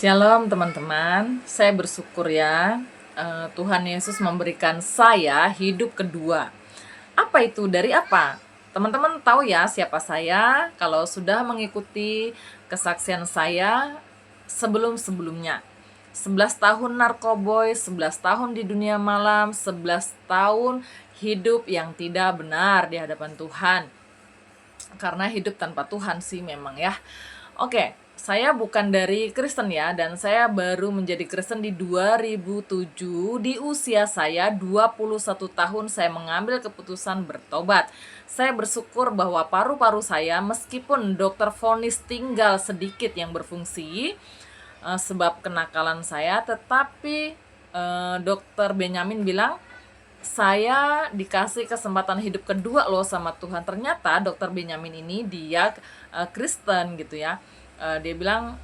Shalom teman-teman, saya bersyukur ya Tuhan Yesus memberikan saya hidup kedua. Apa itu? Dari apa? Teman-teman tahu ya siapa saya kalau sudah mengikuti kesaksian saya sebelum-sebelumnya. 11 tahun narkoboy, 11 tahun di dunia malam, 11 tahun hidup yang tidak benar di hadapan Tuhan. Karena hidup tanpa Tuhan sih memang ya. Oke, saya bukan dari Kristen ya, dan saya baru menjadi Kristen di 2007. Di usia saya 21 tahun saya mengambil keputusan bertobat. Saya bersyukur bahwa paru-paru saya meskipun dokter vonis tinggal sedikit yang berfungsi sebab kenakalan saya, tetapi dokter Benyamin bilang saya dikasih kesempatan hidup kedua loh sama Tuhan. Ternyata dokter Benyamin ini dia Kristen gitu ya. Dia bilang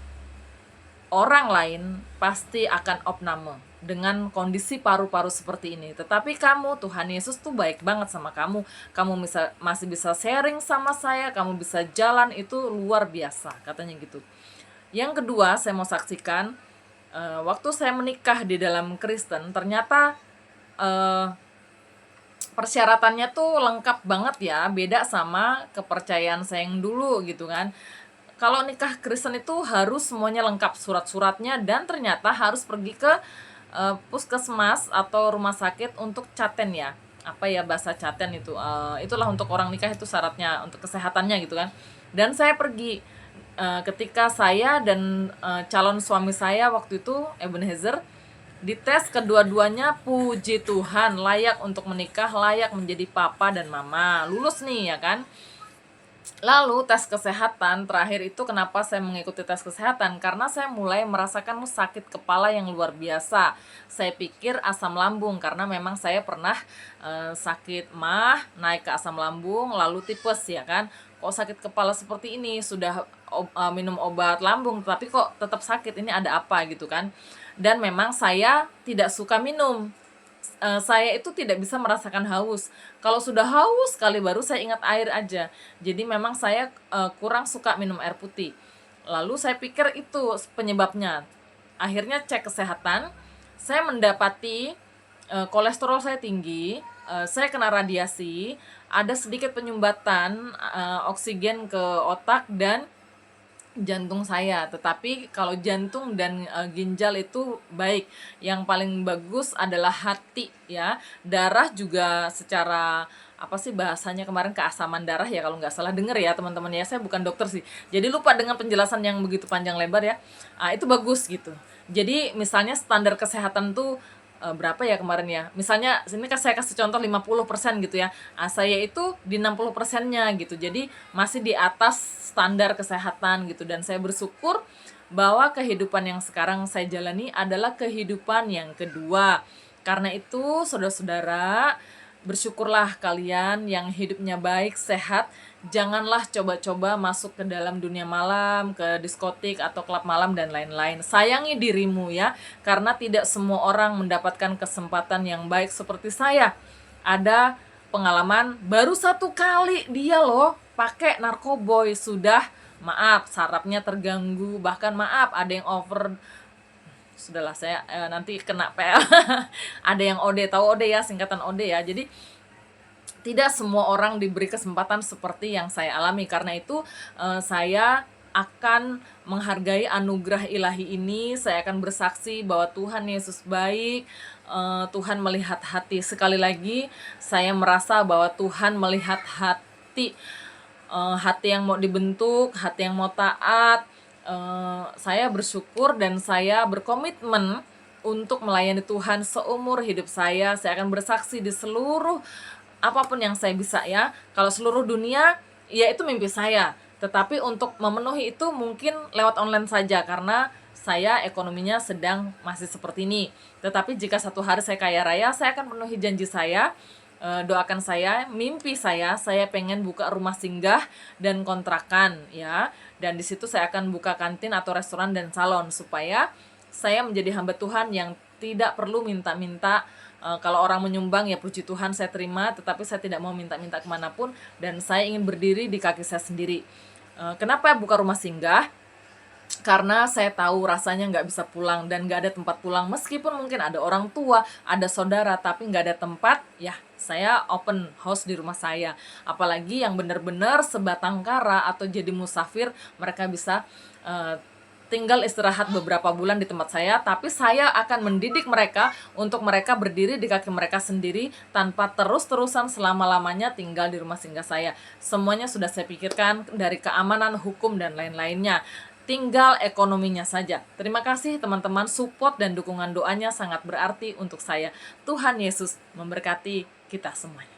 orang lain pasti akan opname dengan kondisi paru-paru seperti ini. Tetapi kamu, Tuhan Yesus tuh baik banget sama kamu. Kamu masih bisa sharing sama saya, kamu bisa jalan, itu luar biasa, katanya gitu. Yang kedua, saya mau saksikan waktu saya menikah di dalam Kristen, ternyata persyaratannya tuh lengkap banget ya, beda sama kepercayaan saya yang dulu gitu kan. Kalau nikah Kristen itu harus semuanya lengkap, surat-suratnya, dan ternyata harus pergi ke puskesmas atau rumah sakit untuk caten ya. Apa ya bahasa caten itu? Itulah untuk orang nikah itu syaratnya untuk kesehatannya gitu kan. Dan saya pergi ketika saya dan calon suami saya waktu itu Ebenezer dites, kedua-duanya puji Tuhan layak untuk menikah, layak menjadi papa dan mama, lulus nih ya kan. Lalu tes kesehatan terakhir itu, kenapa saya mengikuti tes kesehatan? Karena saya mulai merasakan sakit kepala yang luar biasa. Saya pikir asam lambung karena memang saya pernah sakit MAH, naik ke asam lambung, lalu tipes ya kan. Kok sakit kepala seperti ini, sudah minum obat lambung tapi kok tetap sakit, ini ada apa gitu kan. Dan memang saya tidak suka minum. Saya itu tidak bisa merasakan haus. Kalau sudah haus sekali baru saya ingat air aja. Jadi memang saya kurang suka minum air putih. Lalu saya pikir itu penyebabnya. Akhirnya cek kesehatan, saya mendapati kolesterol saya tinggi, saya kena radiasi, ada sedikit penyumbatan oksigen ke otak dan jantung saya. Tetapi kalau jantung dan ginjal itu baik. Yang paling bagus adalah hati ya. Darah juga secara apa sih bahasanya kemarin, keasaman darah ya kalau nggak salah, denger ya teman-teman ya, saya bukan dokter sih jadi lupa dengan penjelasan yang begitu panjang lebar ya. Itu bagus gitu. Jadi misalnya standar kesehatan tuh berapa ya kemarin ya, misalnya sini kan saya kasih contoh 50% gitu ya. Saya itu di 60%-nya gitu, jadi masih di atas standar kesehatan gitu. Dan saya bersyukur bahwa kehidupan yang sekarang saya jalani adalah kehidupan yang kedua. Karena itu saudara-saudara, bersyukurlah kalian yang hidupnya baik, sehat. Janganlah coba-coba masuk ke dalam dunia malam, ke diskotik atau klub malam dan lain-lain. Sayangi dirimu ya, karena tidak semua orang mendapatkan kesempatan yang baik seperti saya. Ada pengalaman baru 1 kali dia loh pakai narkoboy, sudah maaf sarafnya terganggu, bahkan maaf ada yang over, sudahlah saya nanti kena PL. Ada yang OD, tahu OD ya, singkatan OD ya. Jadi tidak semua orang diberi kesempatan seperti yang saya alami. Karena itu saya akan menghargai anugerah ilahi ini. Saya akan bersaksi bahwa Tuhan Yesus baik. Tuhan melihat hati. Sekali lagi saya merasa bahwa Tuhan melihat hati, hati yang mau dibentuk, hati yang mau taat. Saya bersyukur dan saya berkomitmen untuk melayani Tuhan seumur hidup saya. Saya akan bersaksi di seluruh apapun yang saya bisa ya. Kalau seluruh dunia, ya itu mimpi saya. Tetapi untuk memenuhi itu mungkin lewat online saja, karena saya ekonominya sedang masih seperti ini. Tetapi jika satu hari saya kaya raya, saya akan penuhi janji saya. Doakan saya, mimpi saya pengen buka rumah singgah dan kontrakan ya. Dan di situ saya akan buka kantin atau restoran dan salon, supaya saya menjadi hamba Tuhan yang tidak perlu minta-minta. Kalau orang menyumbang ya puji Tuhan saya terima, tetapi saya tidak mau minta-minta kemanapun, dan saya ingin berdiri di kaki saya sendiri. Kenapa buka rumah singgah? karena saya tahu rasanya nggak bisa pulang dan nggak ada tempat pulang. Meskipun mungkin ada orang tua, ada saudara, tapi nggak ada tempat, ya saya open house di rumah saya. Apalagi yang benar-benar sebatang kara atau jadi musafir, mereka bisa tinggal istirahat beberapa bulan di tempat saya, tapi saya akan mendidik mereka untuk mereka berdiri di kaki mereka sendiri tanpa terus-terusan selama-lamanya tinggal di rumah singgah saya. Semuanya sudah saya pikirkan dari keamanan, hukum, dan lain-lainnya. Tinggal ekonominya saja. Terima kasih teman-teman, support dan dukungan doanya sangat berarti untuk saya. Tuhan Yesus memberkati kita semuanya.